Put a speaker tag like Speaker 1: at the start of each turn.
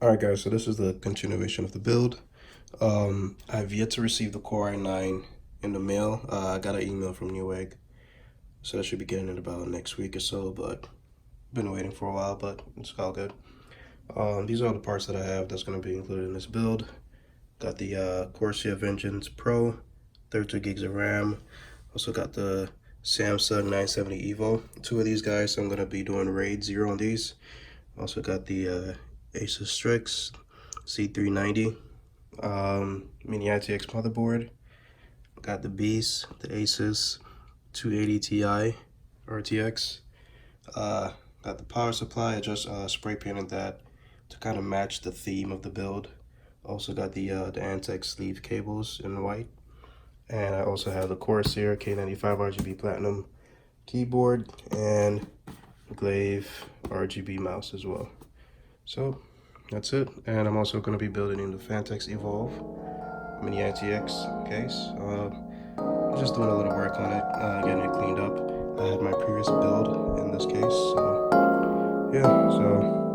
Speaker 1: Alright guys, so this is the continuation of the build. I've yet to receive the Core i9 in the mail. I got an email from Newegg, so I should be getting it about next week or so, but been waiting for a while, but it's all good. These are all the parts that I have that's going to be included in this build. Got the Corsair Vengeance Pro, 32 gigs of RAM. Also got the Samsung 970 EVO. Two of these guys, so I'm going to be doing RAID 0 on these. Also got the ASUS Strix C390 mini ITX motherboard. Got the Beast, the ASUS 280 Ti RTX. Got the power supply. I just spray painted that to kind of match the theme of the build. Also got the Antec sleeve cables in white. And I also have the Corsair K95 RGB Platinum keyboard and Glaive RGB mouse as well. So that's it. And I'm also going to be building in the Fantex Evolve mini ITX case. Just doing a little work on it, getting it cleaned up. I had my previous build in this case, so yeah, so